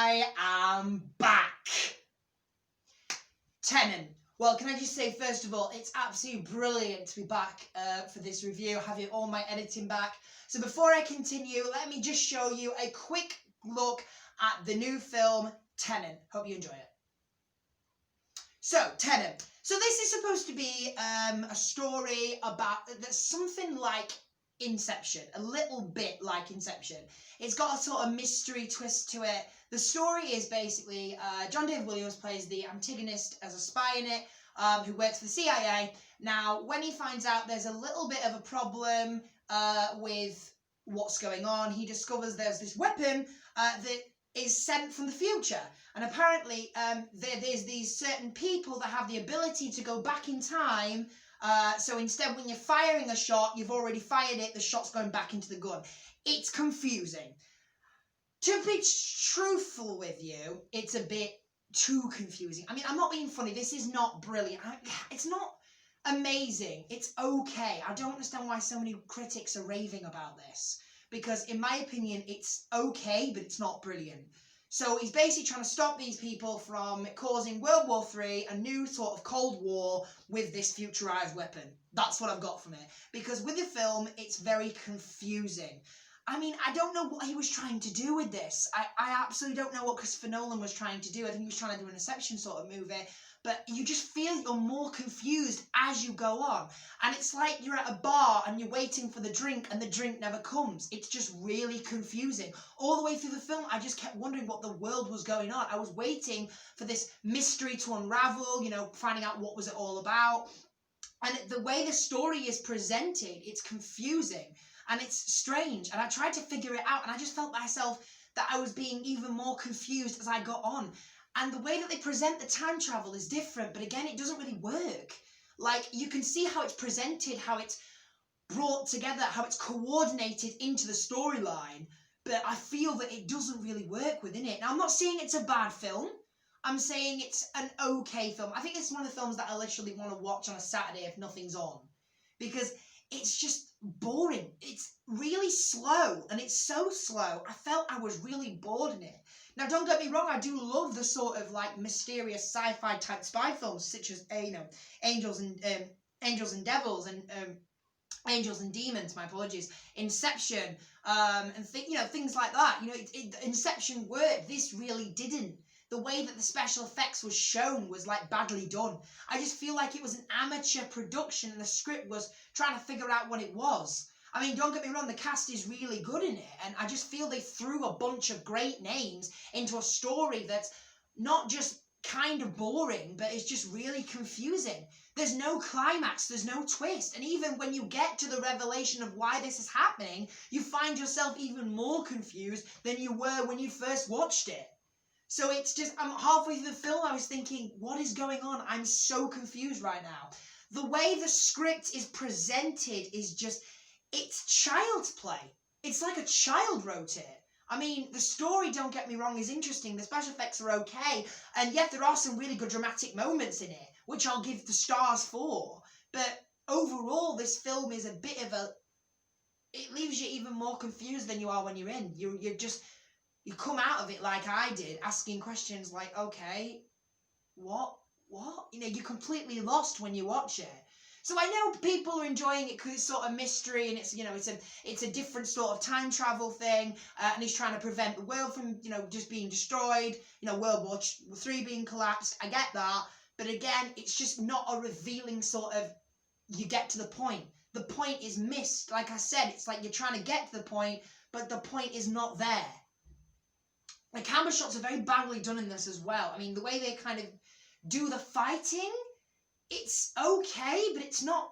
I am back. Tenet. Well, can I just say, first of all, it's absolutely brilliant to be back for this review, having all my editing back. So before I continue, let me just show you a quick look at the new film, Tenet. Hope you enjoy it. So, Tenet. So this is supposed to be a story about, that's something like Inception, a little bit like Inception. It's got a sort of mystery twist to it. The story is basically John David Williams plays the antagonist as a spy in it, who works for the CIA. Now, when he finds out there's a little bit of a problem with what's going on, he discovers there's this weapon that is sent from the future. And apparently there's these certain people that have the ability to go back in time. So instead, when you're firing a shot, you've already fired it, the shot's going back into the gun. It's confusing. To be truthful with you, it's a bit too confusing. I mean, I'm not being funny. This is not brilliant. It's not amazing. It's okay. I don't understand why so many critics are raving about this. Because in my opinion, it's okay, but it's not brilliant. So he's basically trying to stop these people from causing World War III, a new sort of Cold War with this futurized weapon. That's what I've got from it. Because with the film, it's very confusing. I mean, I don't know what he was trying to do with this. I absolutely don't know what Christopher Nolan was trying to do. I think he was trying to do an Inception sort of movie. But you just feel you're more confused as you go on. And it's like you're at a bar and you're waiting for the drink and the drink never comes. It's just really confusing. All the way through the film, I just kept wondering what the world was going on. I was waiting for this mystery to unravel, you know, finding out what was it all about. And the way the story is presented, it's confusing and it's strange. And I tried to figure it out and I just felt myself that I was being even more confused as I got on. And the way that they present the time travel is different, but again, it doesn't really work. Like, you can see how it's presented, how it's brought together, how it's coordinated into the storyline, but I feel that it doesn't really work within it. Now, I'm not saying it's a bad film. I'm saying it's an okay film. I think it's one of the films that I literally want to watch on a Saturday if nothing's on. Because it's just boring. It's really slow, and it's so slow. I felt I was really bored in it. Now, don't get me wrong, I do love the sort of like mysterious sci-fi type spy films, such as Angels and Devils and Angels and Demons. My apologies, Inception, and things like that. You know, Inception worked. This really didn't. The way that the special effects was shown was like badly done. I just feel like it was an amateur production, and the script was trying to figure out what it was. I mean, don't get me wrong, the cast is really good in it, and I just feel they threw a bunch of great names into a story that's not just kind of boring, but it's just really confusing. There's no climax, there's no twist, and even when you get to the revelation of why this is happening, you find yourself even more confused than you were when you first watched it. So it's just, I'm halfway through the film, I was thinking, what is going on? I'm so confused right now. The way the script is presented is just, it's child's play. It's like a child wrote it. I mean, the story, don't get me wrong, is interesting. The special effects are okay. And yet there are some really good dramatic moments in it, which I'll give the stars for. But overall, this film is a bit of a... It leaves you even more confused than you are when you're in. You come out of it like I did, asking questions like, okay, what? You know, you're completely lost when you watch it. So I know people are enjoying it because it's sort of mystery, and it's, you know, it's a different sort of time travel thing, and he's trying to prevent the world from, you know, just being destroyed, you know, World War III being collapsed. I get that, but again, it's just not a revealing sort of, you get to the point. The point is missed. Like I said, it's like you're trying to get to the point, but the point is not there. The camera shots are very badly done in this as well. I mean, the way they kind of do the fighting, it's okay, but it's not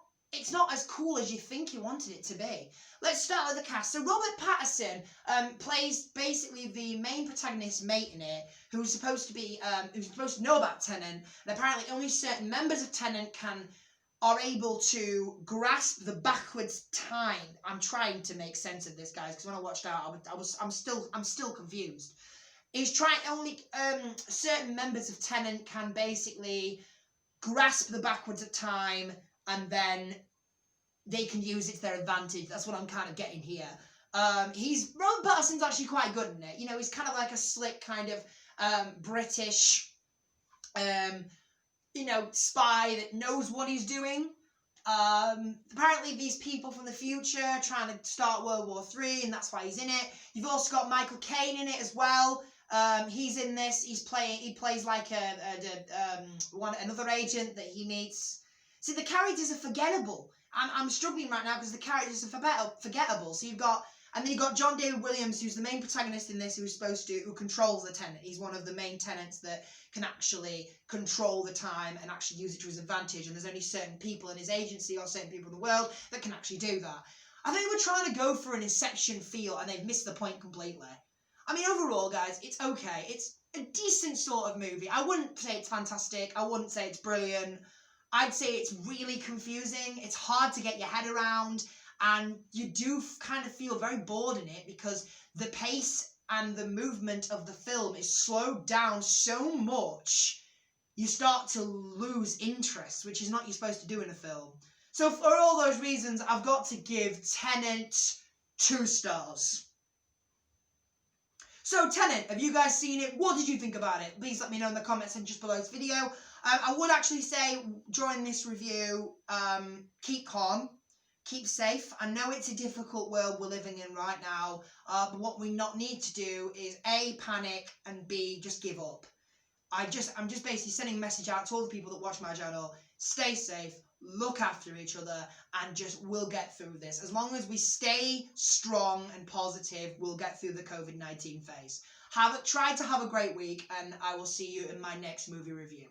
as cool as you think you wanted it to be. Let's start with the cast. So Robert Pattinson plays basically the main protagonist's mate in it, who's supposed to know about Tenet, and apparently only certain members of Tenet are able to grasp the backwards time. I'm trying to make sense of this, guys, because when I watched out, I'm still confused. He's trying, only certain members of Tenet can basically grasp the backwards of time, and then they can use it to their advantage. That's what I'm kind of getting here. Robert Pattinson's actually quite good in it. You know, he's kind of like a slick kind of British, spy that knows what he's doing. Apparently these people from the future are trying to start World War III, and that's why he's in it. You've also got Michael Caine in it as well. He's in this. He plays like another agent that he meets. See, the characters are forgettable. I'm struggling right now because the characters are forgettable. So and then you've got John David Williams, who's the main protagonist in this, who controls the Tenet. He's one of the main tenants that can actually control the time and actually use it to his advantage. And there's only certain people in his agency or certain people in the world that can actually do that. I think we're trying to go for an Inception feel, and they've missed the point completely. I mean, overall, guys, it's okay. It's a decent sort of movie. I wouldn't say it's fantastic. I wouldn't say it's brilliant. I'd say it's really confusing. It's hard to get your head around. And you do kind of feel very bored in it because the pace and the movement of the film is slowed down so much, you start to lose interest, which is not you're supposed to do in a film. So for all those reasons, I've got to give Tenet 2 stars. So Tenet, have you guys seen it? What did you think about it? Please let me know in the comments and just below this video. I would actually say during this review, keep calm. Keep safe. I know it's a difficult world we're living in right now, but what we not need to do is A, panic, and B, just give up. I'm just basically sending a message out to all the people that watch my channel. Stay safe, look after each other, and we'll get through this. As long as we stay strong and positive, we'll get through the COVID-19 phase. Try to have a great week, and I will see you in my next movie review.